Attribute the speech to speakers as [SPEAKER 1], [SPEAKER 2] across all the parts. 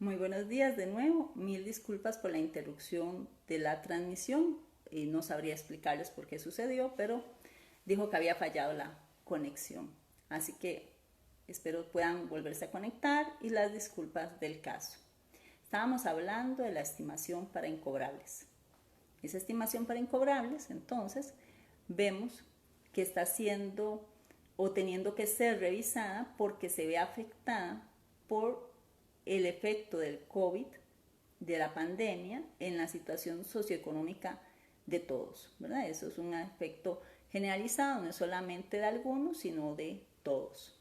[SPEAKER 1] Muy buenos días de nuevo. Mil disculpas por la interrupción de la transmisión. No sabría explicarles por qué sucedió, pero dijo que había fallado la conexión. Así que espero puedan volverse a conectar y las disculpas del caso. Estábamos hablando de la estimación para incobrables. Esa estimación para incobrables, entonces, vemos que está siendo o teniendo que ser revisada porque se ve afectada por el efecto del COVID, de la pandemia, en la situación socioeconómica de todos, ¿verdad? Eso es un efecto generalizado, no es solamente de algunos, sino de todos.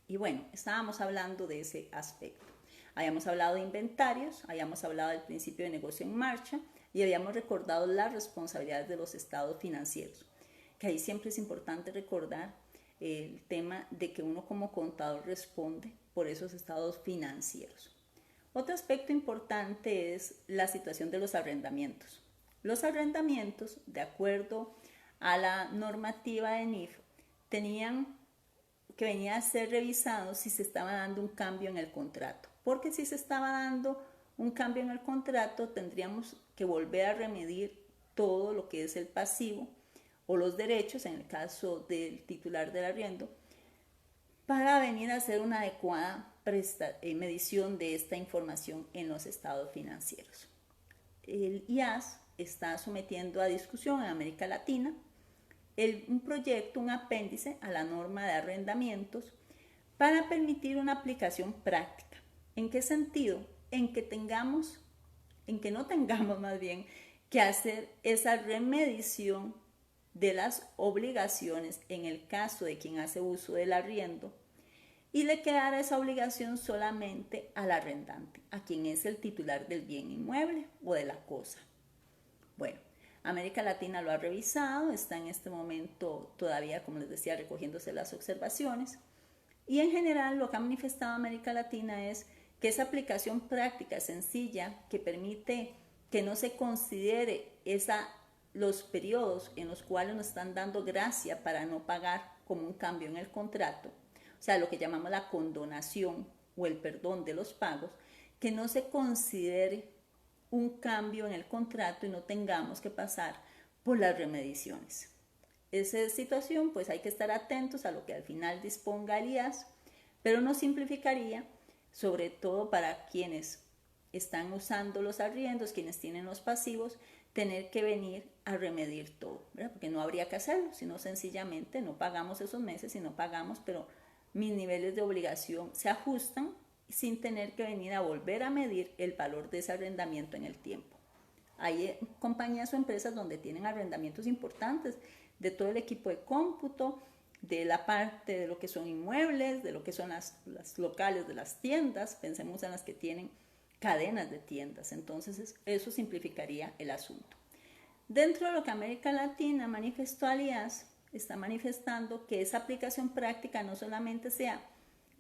[SPEAKER 1] Y bueno, estábamos hablando de ese aspecto. Habíamos hablado de inventarios, habíamos hablado del principio de negocio en marcha y habíamos recordado las responsabilidades de los estados financieros, que ahí siempre es importante recordar el tema de que uno como contador responde por esos estados financieros. Otro aspecto importante es la situación de los arrendamientos. Los arrendamientos, de acuerdo a la normativa de NIF, tenían que venir a ser revisados si se estaba dando un cambio en el contrato. Porque si se estaba dando un cambio en el contrato, tendríamos que volver a remedir todo lo que es el pasivo o los derechos, en el caso del titular del arriendo, para venir a hacer una adecuada medición de esta información en los estados financieros. El IAS está sometiendo a discusión en América Latina un proyecto, un apéndice a la norma de arrendamientos para permitir una aplicación práctica. ¿En qué sentido? En que no tengamos más bien que hacer esa remedición de las obligaciones en el caso de quien hace uso del arriendo y le quedara esa obligación solamente al arrendante, a quien es el titular del bien inmueble o de la cosa. Bueno, América Latina lo ha revisado, está en este momento todavía, como les decía, recogiéndose las observaciones y en general lo que ha manifestado América Latina es que esa aplicación práctica sencilla que permite que no se considere los periodos en los cuales nos están dando gracia para no pagar como un cambio en el contrato, o sea, lo que llamamos la condonación o el perdón de los pagos, que no se considere un cambio en el contrato y no tengamos que pasar por las remediaciones. Esa situación, pues hay que estar atentos a lo que al final disponga el IAS, pero nos simplificaría, sobre todo para quienes están usando los arriendos, quienes tienen los pasivos, tener que venir a remediar todo, ¿verdad? Porque no habría que hacerlo, sino sencillamente no pagamos esos meses y no pagamos, pero mis niveles de obligación se ajustan sin tener que venir a volver a medir el valor de ese arrendamiento en el tiempo. Hay compañías o empresas donde tienen arrendamientos importantes de todo el equipo de cómputo, de la parte de lo que son inmuebles, de lo que son las locales de las tiendas, pensemos en las que tienen cadenas de tiendas, entonces eso simplificaría el asunto. Dentro de lo que América Latina manifestó al IAS, está manifestando que esa aplicación práctica no solamente sea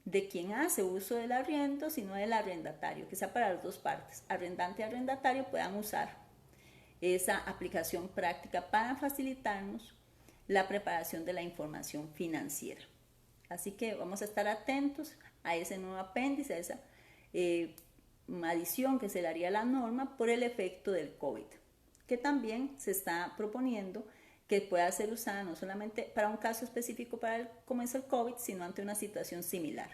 [SPEAKER 1] de quien hace uso del arriendo, sino del arrendatario, que sea para las dos partes, arrendante y arrendatario puedan usar esa aplicación práctica para facilitarnos la preparación de la información financiera. Así que vamos a estar atentos a ese nuevo apéndice, a esa adición que se le haría a la norma por el efecto del COVID, que también se está proponiendo que pueda ser usada no solamente para un caso específico como es el COVID, sino ante una situación similar.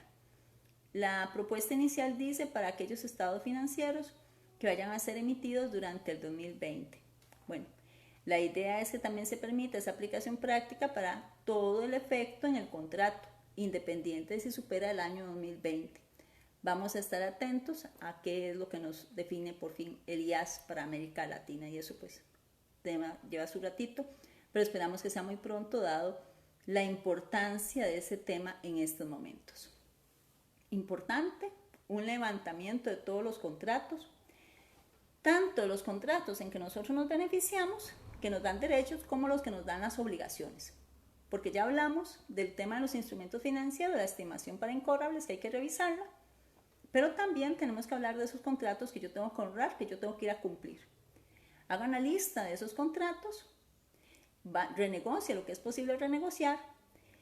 [SPEAKER 1] La propuesta inicial dice para aquellos estados financieros que vayan a ser emitidos durante el 2020. Bueno, la idea es que también se permita esa aplicación práctica para todo el efecto en el contrato, independiente de si supera el año 2020. Vamos a estar atentos a qué es lo que nos define por fin el IAS para América Latina y eso pues lleva su ratito, pero esperamos que sea muy pronto dado la importancia de ese tema en estos momentos. Importante, un levantamiento de todos los contratos, tanto los contratos en que nosotros nos beneficiamos, que nos dan derechos, como los que nos dan las obligaciones. Porque ya hablamos del tema de los instrumentos financieros, de la estimación para incobrables, que hay que revisarla, pero también tenemos que hablar de esos contratos que yo tengo que honrar, que yo tengo que ir a cumplir. Haga una lista de esos contratos, renegocie lo que es posible renegociar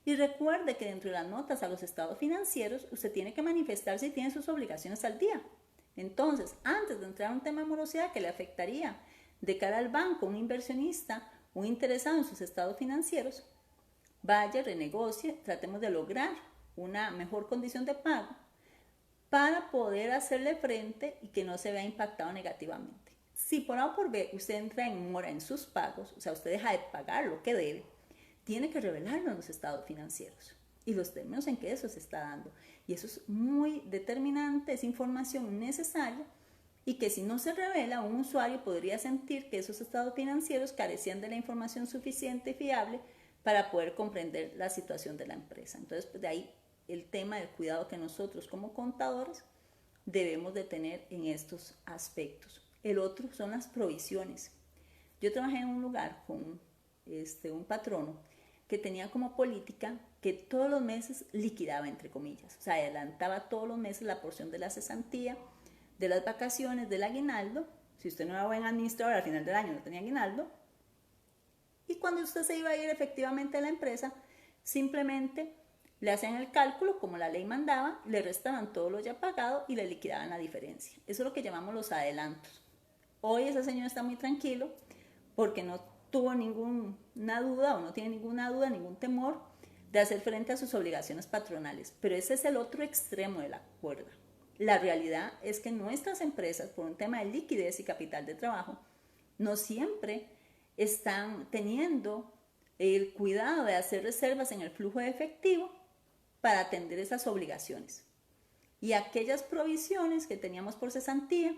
[SPEAKER 1] y recuerde que dentro de las notas a los estados financieros usted tiene que manifestar si tiene sus obligaciones al día. Entonces, antes de entrar a un tema de morosidad que le afectaría de cara al banco, un inversionista, un interesado en sus estados financieros, vaya, renegocie, tratemos de lograr una mejor condición de pago para poder hacerle frente y que no se vea impactado negativamente. Si por A o por B usted entra en mora en sus pagos, o sea, usted deja de pagar lo que debe, tiene que revelarlo en los estados financieros y los términos en que eso se está dando. Y eso es muy determinante, es información necesaria y que si no se revela, un usuario podría sentir que esos estados financieros carecían de la información suficiente y fiable para poder comprender la situación de la empresa. Entonces, pues de ahí el tema del cuidado que nosotros como contadores debemos de tener en estos aspectos. El otro son las provisiones. Yo trabajé en un lugar con un patrono que tenía como política que todos los meses liquidaba, entre comillas, o sea, adelantaba todos los meses la porción de la cesantía, de las vacaciones, del aguinaldo. Si usted no era buen administrador, al final del año no tenía aguinaldo. Y cuando usted se iba a ir efectivamente a la empresa, simplemente le hacían el cálculo como la ley mandaba, le restaban todo lo ya pagado y le liquidaban la diferencia. Eso es lo que llamamos los adelantos. Hoy ese señor está muy tranquilo porque no tuvo ninguna duda o no tiene ninguna duda, ningún temor de hacer frente a sus obligaciones patronales. Pero ese es el otro extremo de la cuerda. La realidad es que nuestras empresas, por un tema de liquidez y capital de trabajo, no siempre están teniendo el cuidado de hacer reservas en el flujo de efectivo para atender esas obligaciones. Y aquellas provisiones que teníamos por cesantía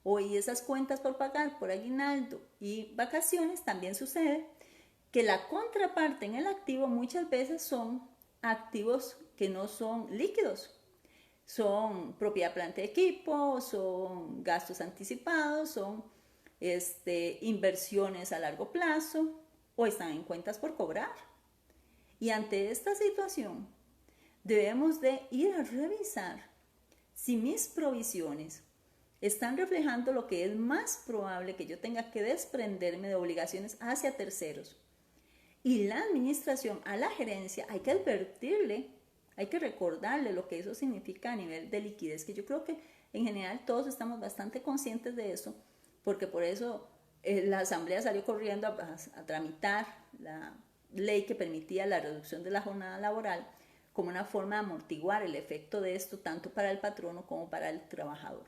[SPEAKER 1] o esas cuentas por pagar por aguinaldo y vacaciones, también sucede que la contraparte en el activo muchas veces son activos que no son líquidos. Son propiedad, planta y equipo, son gastos anticipados, son inversiones a largo plazo o están en cuentas por cobrar. Y ante esta situación debemos de ir a revisar si mis provisiones están reflejando lo que es más probable que yo tenga que desprenderme de obligaciones hacia terceros. Y la administración a la gerencia hay que advertirle, hay que recordarle lo que eso significa a nivel de liquidez, que yo creo que en general todos estamos bastante conscientes de eso, porque por eso la asamblea salió corriendo a tramitar la ley que permitía la reducción de la jornada laboral como una forma de amortiguar el efecto de esto tanto para el patrono como para el trabajador.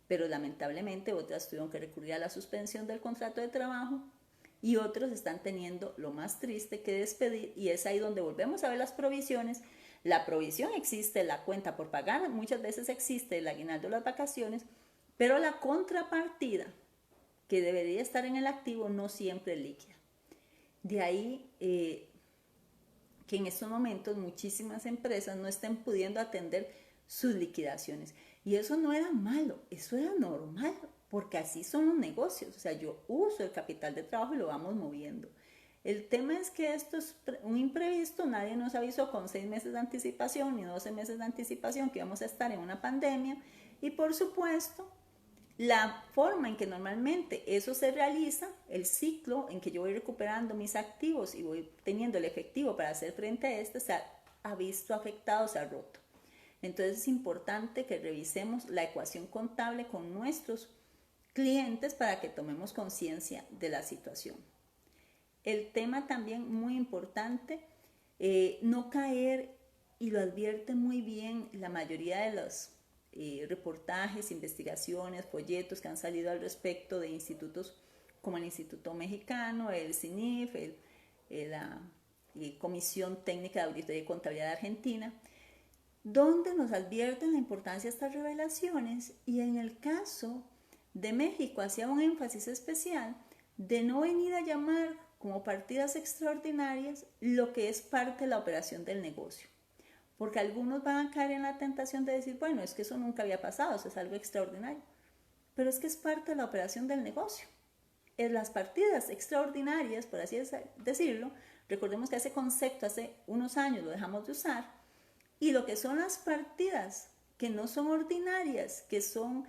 [SPEAKER 1] Pero lamentablemente otras tuvieron que recurrir a la suspensión del contrato de trabajo y otros están teniendo lo más triste que despedir, y es ahí donde volvemos a ver las provisiones. La provisión existe, la cuenta por pagar muchas veces existe, el aguinaldo de las vacaciones, pero la contrapartida que debería estar en el activo no siempre es líquida. De ahí que en estos momentos muchísimas empresas no estén pudiendo atender sus liquidaciones. Y eso no era malo, eso era normal, porque así son los negocios. O sea, yo uso el capital de trabajo y lo vamos moviendo. El tema es que esto es un imprevisto, nadie nos avisó con 6 meses de anticipación ni 12 meses de anticipación que íbamos a estar en una pandemia. Y por supuesto, la forma en que normalmente eso se realiza, el ciclo en que yo voy recuperando mis activos y voy teniendo el efectivo para hacer frente a este, se ha visto afectado, se ha roto. Entonces es importante que revisemos la ecuación contable con nuestros clientes para que tomemos conciencia de la situación. El tema también muy importante, no caer, y lo advierte muy bien la mayoría de los reportajes, investigaciones, folletos que han salido al respecto de institutos como el Instituto Mexicano, el CINIF, la Comisión Técnica de Auditoría y Contabilidad de Argentina, donde nos advierten la importancia de estas revelaciones, y en el caso de México hacía un énfasis especial de no venir a llamar como partidas extraordinarias lo que es parte de la operación del negocio. Porque algunos van a caer en la tentación de decir, bueno, es que eso nunca había pasado, eso es algo extraordinario. Pero es que es parte de la operación del negocio. En las partidas extraordinarias, por así decirlo, recordemos que ese concepto hace unos años lo dejamos de usar, y lo que son las partidas que no son ordinarias, que son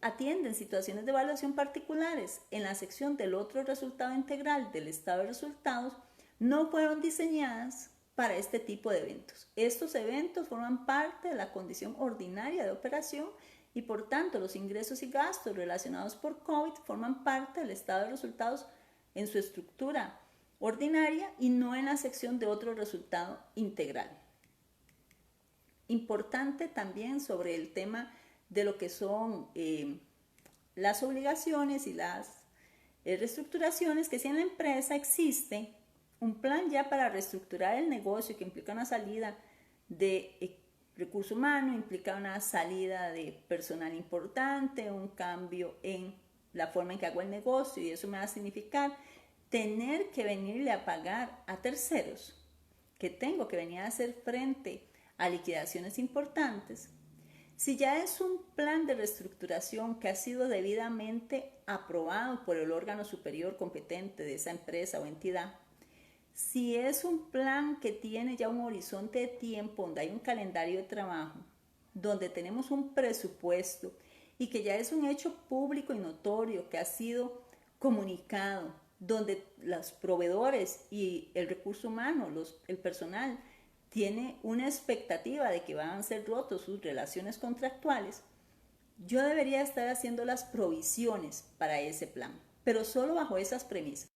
[SPEAKER 1] atienden situaciones de evaluación particulares en la sección del otro resultado integral del estado de resultados, no fueron diseñadas para este tipo de eventos. Estos eventos forman parte de la condición ordinaria de operación y por tanto los ingresos y gastos relacionados por COVID forman parte del estado de resultados en su estructura ordinaria y no en la sección de otro resultado integral. Importante también sobre el tema de lo que son las obligaciones y las reestructuraciones, que si en la empresa existe un plan ya para reestructurar el negocio que implica una salida de recurso humano, implica una salida de personal importante, un cambio en la forma en que hago el negocio, y eso me va a significar tener que venirle a pagar a terceros, que tengo que venir a hacer frente a liquidaciones importantes. Si ya es un plan de reestructuración que ha sido debidamente aprobado por el órgano superior competente de esa empresa o entidad, si es un plan que tiene ya un horizonte de tiempo, donde hay un calendario de trabajo, donde tenemos un presupuesto y que ya es un hecho público y notorio que ha sido comunicado, donde los proveedores y el recurso humano, el personal, tiene una expectativa de que van a ser rotos sus relaciones contractuales, yo debería estar haciendo las provisiones para ese plan, pero solo bajo esas premisas.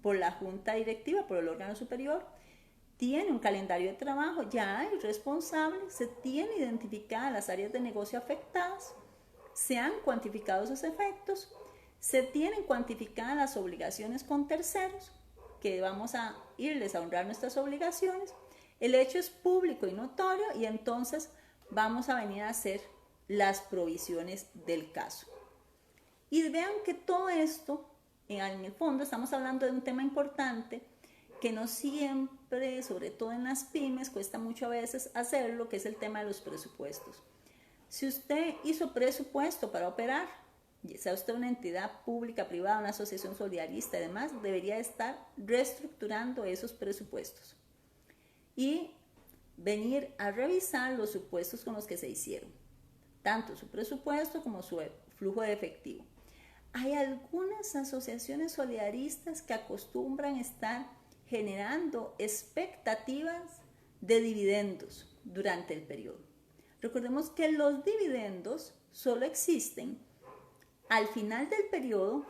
[SPEAKER 1] Por la junta directiva, por el órgano superior, tiene un calendario de trabajo, ya hay responsables, se tienen identificadas las áreas de negocio afectadas, se han cuantificado esos efectos, se tienen cuantificadas las obligaciones con terceros, que vamos a irles a honrar nuestras obligaciones, el hecho es público y notorio, y entonces vamos a venir a hacer las provisiones del caso. Y vean que todo esto, en el fondo, estamos hablando de un tema importante que no siempre, sobre todo en las pymes, cuesta mucho a veces hacerlo, que es el tema de los presupuestos. Si usted hizo presupuesto para operar, sea usted una entidad pública, privada, una asociación solidarista y demás, debería estar reestructurando esos presupuestos y venir a revisar los supuestos con los que se hicieron, tanto su presupuesto como su flujo de efectivo. Hay algunas asociaciones solidaristas que acostumbran estar generando expectativas de dividendos durante el periodo. Recordemos que los dividendos solo existen al final del periodo,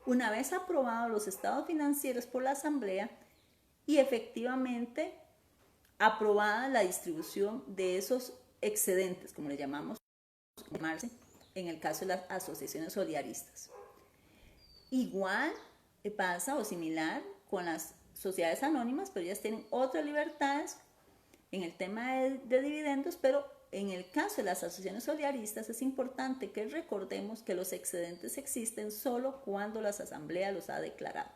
[SPEAKER 1] una vez aprobados los estados financieros por la Asamblea y efectivamente aprobada la distribución de esos excedentes, como le llamamos en el caso de las asociaciones solidaristas. Igual pasa o similar con las sociedades anónimas, pero ellas tienen otras libertades en el tema de dividendos, pero en el caso de las asociaciones solidaristas es importante que recordemos que los excedentes existen solo cuando la Asamblea los ha declarado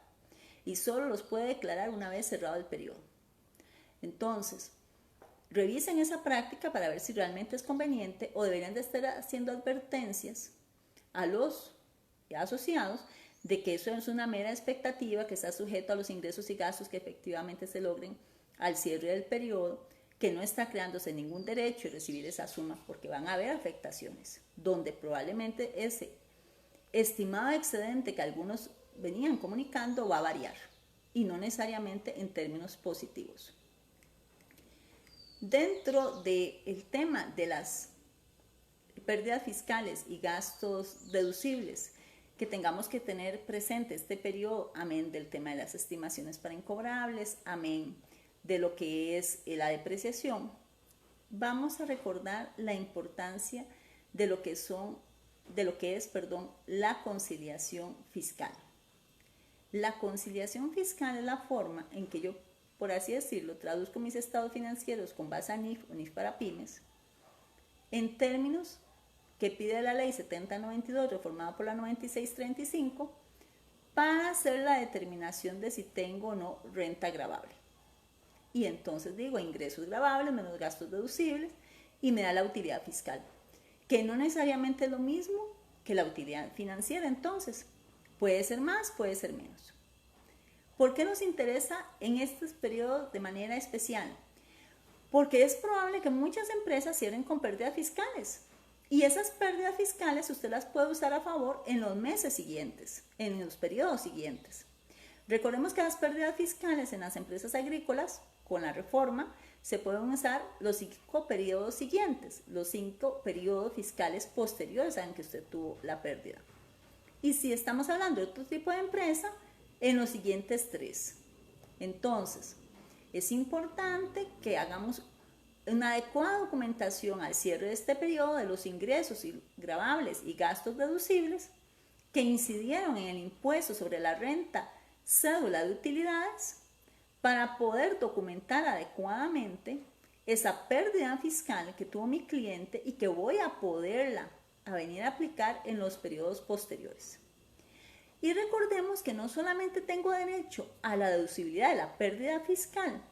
[SPEAKER 1] y solo los puede declarar una vez cerrado el periodo. Entonces, revisen esa práctica para ver si realmente es conveniente o deberían de estar haciendo advertencias a los asociados de que eso es una mera expectativa que está sujeto a los ingresos y gastos que efectivamente se logren al cierre del periodo, que no está creándose ningún derecho a recibir esa suma, porque van a haber afectaciones, donde probablemente ese estimado excedente que algunos venían comunicando va a variar, y no necesariamente en términos positivos. Dentro del tema de las pérdidas fiscales y gastos deducibles que tengamos que tener presente este periodo, amén del tema de las estimaciones para incobrables, amén de lo que es la depreciación, vamos a recordar la importancia de lo que es la conciliación fiscal. La conciliación fiscal es la forma en que yo, por así decirlo, traduzco mis estados financieros con base a NIF o NIF para pymes en términos que pide la ley 7092 reformada por la 9635 para hacer la determinación de si tengo o no renta gravable. Y entonces digo ingresos gravables menos gastos deducibles y me da la utilidad fiscal, que no necesariamente es lo mismo que la utilidad financiera. Entonces puede ser más, puede ser menos. ¿Por qué nos interesa en estos periodos de manera especial? Porque es probable que muchas empresas cierren con pérdidas fiscales y esas pérdidas fiscales usted las puede usar a favor en los meses siguientes, en los periodos siguientes. Recordemos que las pérdidas fiscales en las empresas agrícolas, con la reforma, se pueden usar los 5 periodos siguientes, los 5 periodos fiscales posteriores a en que usted tuvo la pérdida. Y si estamos hablando de otro tipo de empresa, en los siguientes 3. Entonces, es importante que hagamos una adecuada documentación al cierre de este periodo de los ingresos gravables y gastos deducibles que incidieron en el impuesto sobre la renta, cédula de utilidades, para poder documentar adecuadamente esa pérdida fiscal que tuvo mi cliente y que voy a poderla a venir a aplicar en los periodos posteriores. Y recordemos que no solamente tengo derecho a la deducibilidad de la pérdida fiscal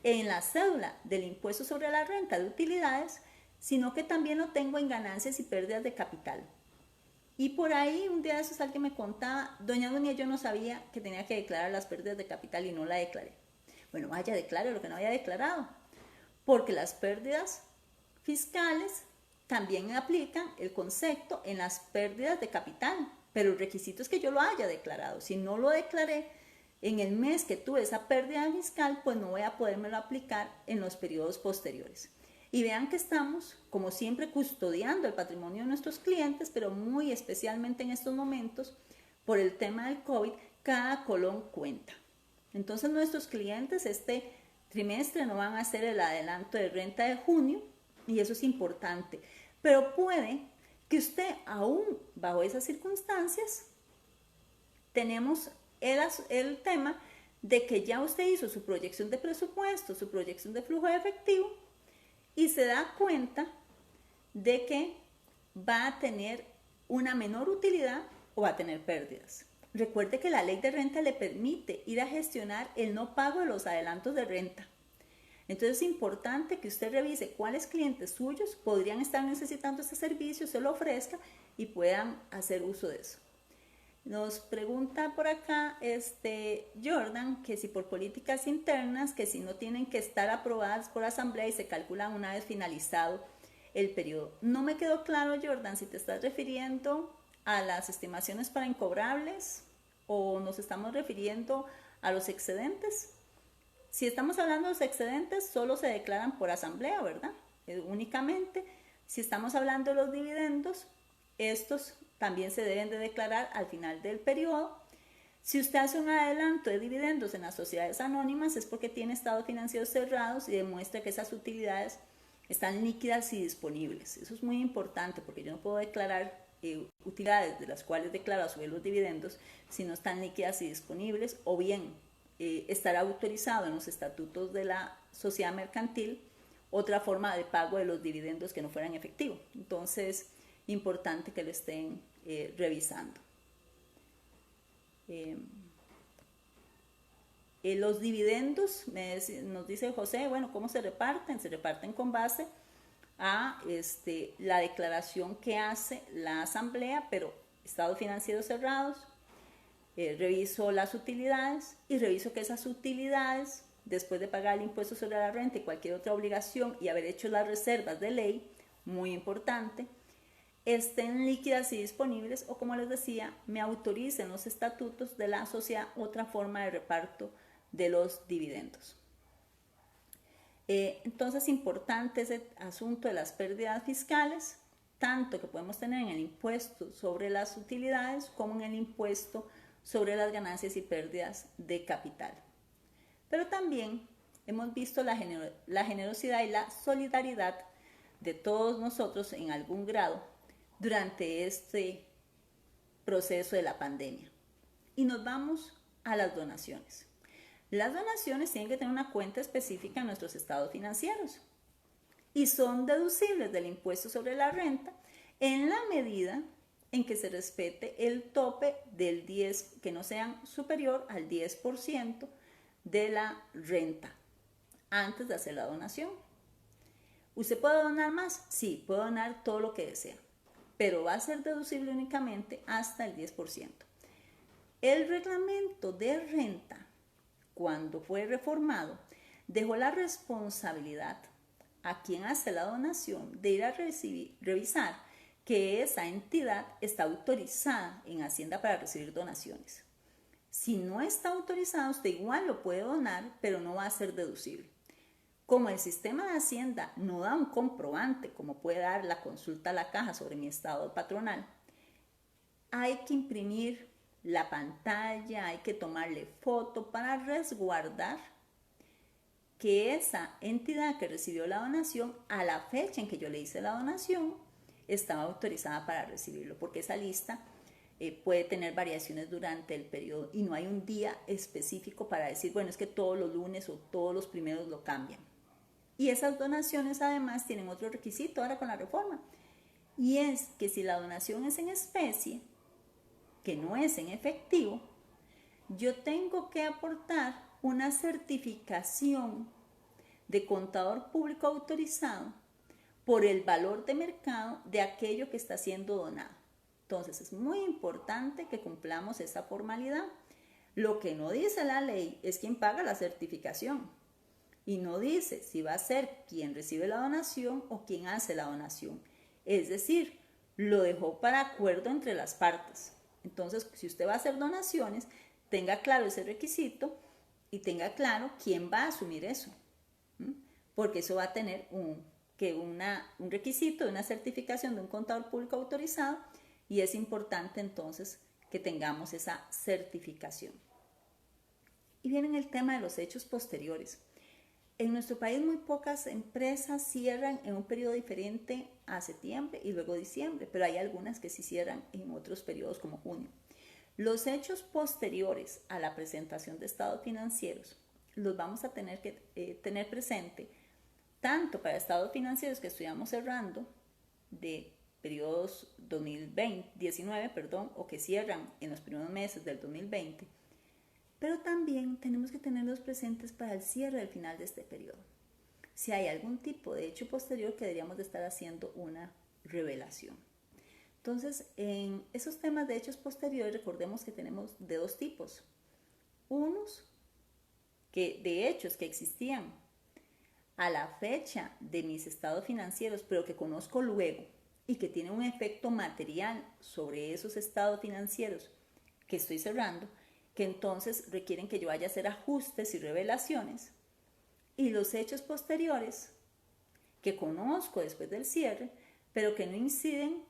[SPEAKER 1] en la cédula del impuesto sobre la renta de utilidades, sino que también lo tengo en ganancias y pérdidas de capital. Y por ahí un día de esos alguien me contaba, doña Dunia, yo no sabía que tenía que declarar las pérdidas de capital y no la declaré. Bueno, vaya, declare lo que no había declarado, porque las pérdidas fiscales también aplican el concepto en las pérdidas de capital, pero el requisito es que yo lo haya declarado. Si no lo declaré en el mes que tuve esa pérdida fiscal, pues no voy a podérmelo aplicar en los periodos posteriores. Y vean que estamos, como siempre, custodiando el patrimonio de nuestros clientes, pero muy especialmente en estos momentos, por el tema del COVID, cada colón cuenta. Entonces nuestros clientes este trimestre no van a hacer el adelanto de renta de junio y eso es importante. Pero puede que usted aún bajo esas circunstancias tenemos el tema de que ya usted hizo su proyección de presupuesto, su proyección de flujo de efectivo y se da cuenta de que va a tener una menor utilidad o va a tener pérdidas. Recuerde que la ley de renta le permite ir a gestionar el no pago de los adelantos de renta. Entonces es importante que usted revise cuáles clientes suyos podrían estar necesitando este servicio, se lo ofrezca y puedan hacer uso de eso. Nos pregunta por acá Jordan que si por políticas internas, que si no tienen que estar aprobadas por asamblea y se calculan una vez finalizado el periodo. No me quedó claro, Jordan, si te estás refiriendo a las estimaciones para incobrables o nos estamos refiriendo a los excedentes. Si estamos hablando de los excedentes, solo se declaran por asamblea, ¿verdad? Únicamente. Si estamos hablando de los dividendos, estos también se deben de declarar al final del periodo. Si usted hace un adelanto de dividendos en las sociedades anónimas es porque tiene estados financieros cerrados y demuestra que esas utilidades están líquidas y disponibles. Eso es muy importante porque yo no puedo declarar utilidades de las cuales declaro a su vez los dividendos si no están líquidas y disponibles, o bien estará autorizado en los estatutos de la sociedad mercantil otra forma de pago de los dividendos que no fueran efectivo. Entonces, importante que lo estén revisando. Los dividendos, nos dice José, bueno, ¿cómo se reparten? Se reparten con base a la declaración que hace la asamblea, pero estados financieros cerrados, reviso las utilidades y reviso que esas utilidades, después de pagar el impuesto sobre la renta y cualquier otra obligación y haber hecho las reservas de ley, muy importante, estén líquidas y disponibles o, como les decía, me autoricen los estatutos de la sociedad otra forma de reparto de los dividendos. Entonces, importante ese asunto de las pérdidas fiscales, tanto que podemos tener en el impuesto sobre las utilidades como en el impuesto sobre las ganancias y pérdidas de capital. Pero también hemos visto la generosidad y la solidaridad de todos nosotros en algún grado durante este proceso de la pandemia. Y nos vamos a las donaciones. Las donaciones tienen que tener una cuenta específica en nuestros estados financieros y son deducibles del impuesto sobre la renta en la medida en que se respete el tope del 10, que no sean superior al 10% de la renta antes de hacer la donación. ¿Usted puede donar más? Sí, puede donar todo lo que desea, pero va a ser deducible únicamente hasta el 10%. El reglamento de renta, cuando fue reformado, dejó la responsabilidad a quien hace la donación de ir a revisar que esa entidad está autorizada en Hacienda para recibir donaciones. Si no está autorizado, usted igual lo puede donar, pero no va a ser deducible. Como el sistema de Hacienda no da un comprobante, como puede dar la consulta a la caja sobre mi estado patronal, hay que imprimir la pantalla, hay que tomarle foto para resguardar que esa entidad que recibió la donación, a la fecha en que yo le hice la donación, estaba autorizada para recibirlo, porque esa lista puede tener variaciones durante el periodo y no hay un día específico para decir, bueno, es que todos los lunes o todos los primeros lo cambian. Y esas donaciones además tienen otro requisito ahora con la reforma, y es que si la donación es en especie, que no es en efectivo, yo tengo que aportar una certificación de contador público autorizado por el valor de mercado de aquello que está siendo donado. Entonces es muy importante que cumplamos esa formalidad. Lo que no dice la ley es quién paga la certificación y no dice si va a ser quien recibe la donación o quien hace la donación. Es decir, lo dejó para acuerdo entre las partes. Entonces, si usted va a hacer donaciones, tenga claro ese requisito y tenga claro quién va a asumir eso, porque eso va a tener un requisito de una certificación de un contador público autorizado y es importante entonces que tengamos esa certificación. Y viene el tema de los hechos posteriores. En nuestro país muy pocas empresas cierran en un periodo diferente a septiembre y luego diciembre, pero hay algunas que sí cierran en otros periodos como junio. Los hechos posteriores a la presentación de estados financieros los vamos a tener que tener presente tanto para estados financieros que estudiamos cerrando de periodos 2019, o que cierran en los primeros meses del 2020, pero también tenemos que tenerlos presentes para el cierre del final de este periodo. Si hay algún tipo de hecho posterior que deberíamos de estar haciendo una revelación. Entonces, en esos temas de hechos posteriores, recordemos que tenemos de dos tipos. Unos que de hechos que existían a la fecha de mis estados financieros, pero que conozco luego y que tienen un efecto material sobre esos estados financieros que estoy cerrando, que entonces requieren que yo vaya a hacer ajustes y revelaciones, y los hechos posteriores que conozco después del cierre, pero que no inciden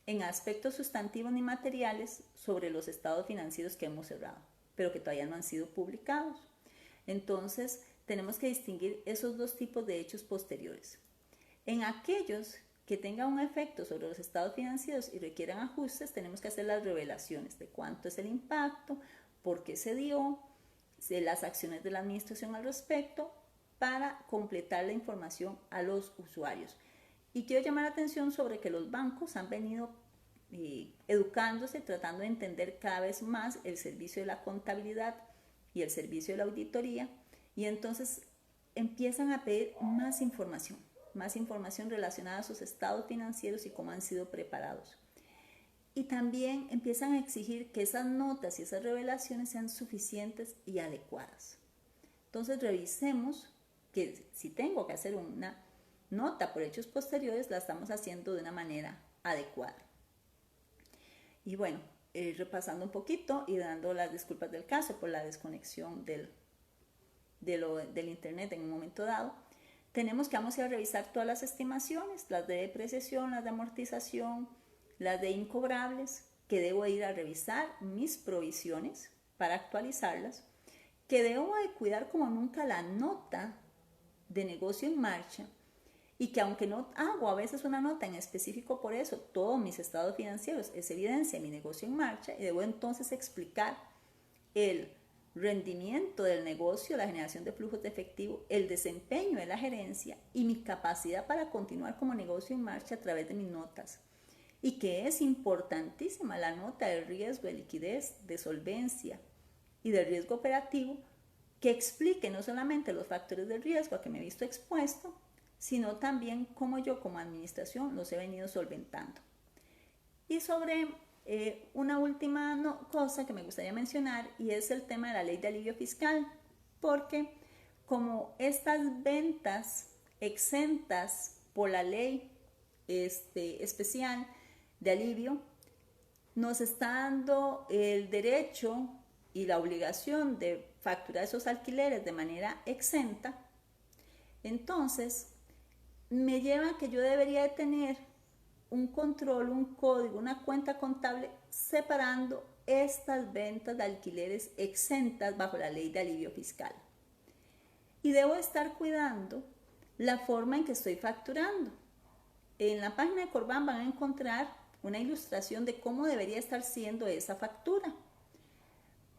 [SPEAKER 1] en aspectos sustantivos ni materiales sobre los estados financieros que hemos cerrado, pero que todavía no han sido publicados. Entonces, tenemos que distinguir esos dos tipos de hechos posteriores. En aquellos que tengan un efecto sobre los estados financieros y requieran ajustes, tenemos que hacer las revelaciones de cuánto es el impacto, por qué se dio, de las acciones de la administración al respecto, para completar la información a los usuarios. Y quiero llamar la atención sobre que los bancos han venido educándose, tratando de entender cada vez más el servicio de la contabilidad y el servicio de la auditoría, y entonces empiezan a pedir más información relacionada a sus estados financieros y cómo han sido preparados. Y también empiezan a exigir que esas notas y esas revelaciones sean suficientes y adecuadas. Entonces revisemos que si tengo que hacer una nota por hechos posteriores, la estamos haciendo de una manera adecuada. Y bueno, repasando un poquito y dando las disculpas del caso por la desconexión del internet en un momento dado, tenemos que vamos a revisar todas las estimaciones, las de depreciación, las de amortización, las de incobrables, que debo ir a revisar mis provisiones para actualizarlas, que debo de cuidar como nunca la nota de negocio en marcha, y que aunque no hago a veces una nota en específico por eso, todos mis estados financieros es evidencia de mi negocio en marcha, y debo entonces explicar el rendimiento del negocio, la generación de flujos de efectivo, el desempeño de la gerencia y mi capacidad para continuar como negocio en marcha a través de mis notas. Y que es importantísima la nota de riesgo, de liquidez, de solvencia y de riesgo operativo, que explique no solamente los factores de riesgo a que me he visto expuesto, sino también cómo yo como administración los he venido solventando. Y sobre una última cosa que me gustaría mencionar, y es el tema de la ley de alivio fiscal, porque como estas ventas exentas por la ley especial de alivio nos está dando el derecho y la obligación de facturar esos alquileres de manera exenta, entonces me lleva a que yo debería de tener un control, un código, una cuenta contable separando estas ventas de alquileres exentas bajo la ley de alivio fiscal. Y debo estar cuidando la forma en que estoy facturando. En la página de Corban van a encontrar una ilustración de cómo debería estar siendo esa factura.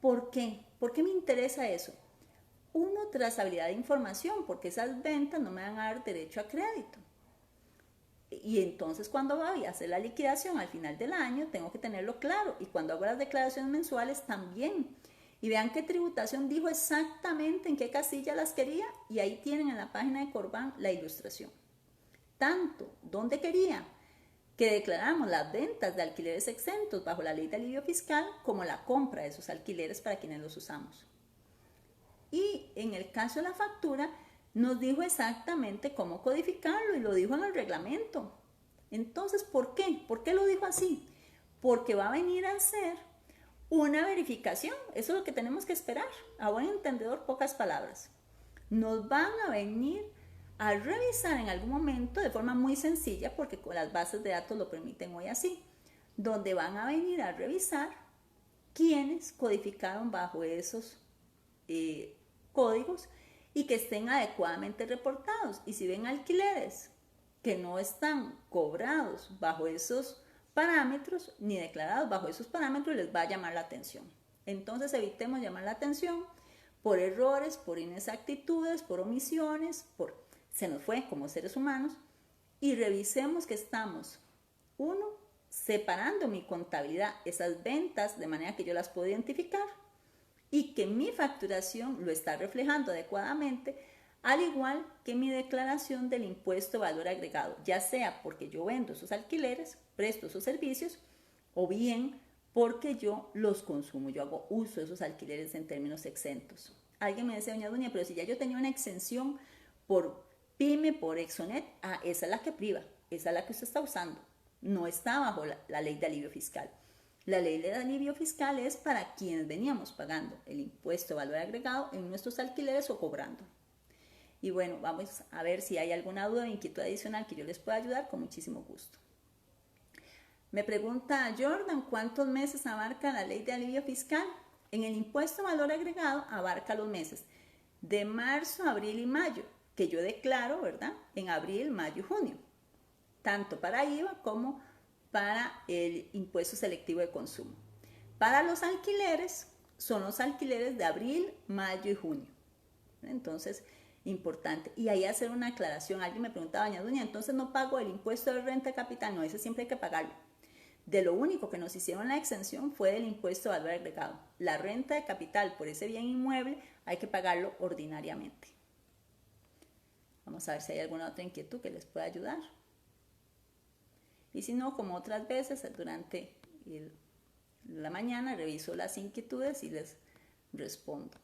[SPEAKER 1] ¿Por qué? ¿Por qué me interesa eso? Uno, trazabilidad de información, porque esas ventas no me van a dar derecho a crédito. Y entonces cuando voy a hacer la liquidación al final del año, tengo que tenerlo claro. Y cuando hago las declaraciones mensuales también. Y vean qué tributación dijo exactamente en qué casilla las quería. Y ahí tienen en la página de Corban la ilustración. Tanto, ¿dónde quería? Que declaramos las ventas de alquileres exentos bajo la ley de alivio fiscal como la compra de esos alquileres para quienes los usamos. Y en el caso de la factura, nos dijo exactamente cómo codificarlo y lo dijo en el reglamento. Entonces, ¿por qué? ¿Por qué lo dijo así? Porque va a venir a ser una verificación. Eso es lo que tenemos que esperar. A buen entendedor, pocas palabras. Nos van a venir a revisar en algún momento de forma muy sencilla, porque con las bases de datos lo permiten hoy así, donde van a venir a revisar quiénes codificaron bajo esos códigos y que estén adecuadamente reportados. Y si ven alquileres que no están cobrados bajo esos parámetros ni declarados bajo esos parámetros, les va a llamar la atención. Entonces evitemos llamar la atención por errores, por inexactitudes, por omisiones, se nos fue como seres humanos, y revisemos que estamos, uno, separando mi contabilidad, esas ventas, de manera que yo las puedo identificar y que mi facturación lo está reflejando adecuadamente, al igual que mi declaración del impuesto de valor agregado, ya sea porque yo vendo esos alquileres, presto esos servicios, o bien porque yo los consumo, yo hago uso de esos alquileres en términos exentos. Alguien me decía, doña Dunia, pero si ya yo tenía una exención por PYME, por Exonet, esa es la que priva, esa es la que usted está usando, no está bajo la ley de alivio fiscal. La ley de alivio fiscal es para quienes veníamos pagando el impuesto de valor agregado en nuestros alquileres o cobrando. Y bueno, vamos a ver si hay alguna duda o inquietud adicional que yo les pueda ayudar, con muchísimo gusto. Me pregunta Jordan, ¿cuántos meses abarca la ley de alivio fiscal? En el impuesto de valor agregado abarca los meses de marzo, abril y mayo, que yo declaro, ¿verdad? En abril, mayo y junio, tanto para IVA como para el impuesto selectivo de consumo. Para los alquileres, son los alquileres de abril, mayo y junio. Entonces, importante. Y ahí hacer una aclaración. Alguien me preguntaba, doña Dunia, entonces no pago el impuesto de renta de capital. No, ese siempre hay que pagarlo. De lo único que nos hicieron la exención fue del impuesto de valor agregado. La renta de capital por ese bien inmueble hay que pagarlo ordinariamente. Vamos a ver si hay alguna otra inquietud que les pueda ayudar. Y si no, como otras veces, durante la mañana reviso las inquietudes y les respondo.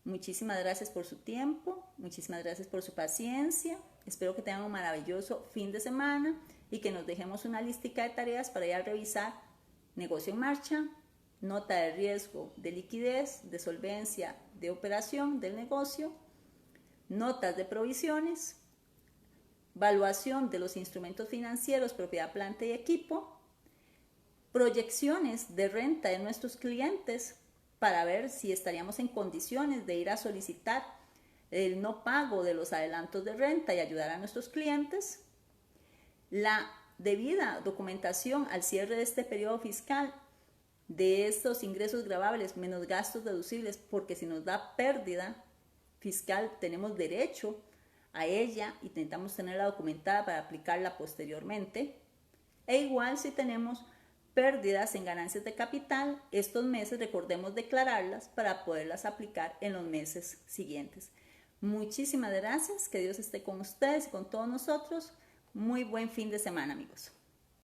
[SPEAKER 1] Muchísimas gracias por su tiempo, muchísimas gracias por su paciencia. Espero que tengan un maravilloso fin de semana y que nos dejemos una listica de tareas para ir a revisar negocio en marcha, nota de riesgo de liquidez, de solvencia de operación del negocio, notas de provisiones, valuación de los instrumentos financieros, propiedad, planta y equipo, proyecciones de renta de nuestros clientes para ver si estaríamos en condiciones de ir a solicitar el no pago de los adelantos de renta y ayudar a nuestros clientes, la debida documentación al cierre de este periodo fiscal de estos ingresos gravables menos gastos deducibles, porque si nos da pérdida fiscal tenemos derecho a ella y intentamos tenerla documentada para aplicarla posteriormente. E igual si tenemos pérdidas en ganancias de capital, estos meses recordemos declararlas para poderlas aplicar en los meses siguientes. Muchísimas gracias, que Dios esté con ustedes y con todos nosotros. Muy buen fin de semana, amigos.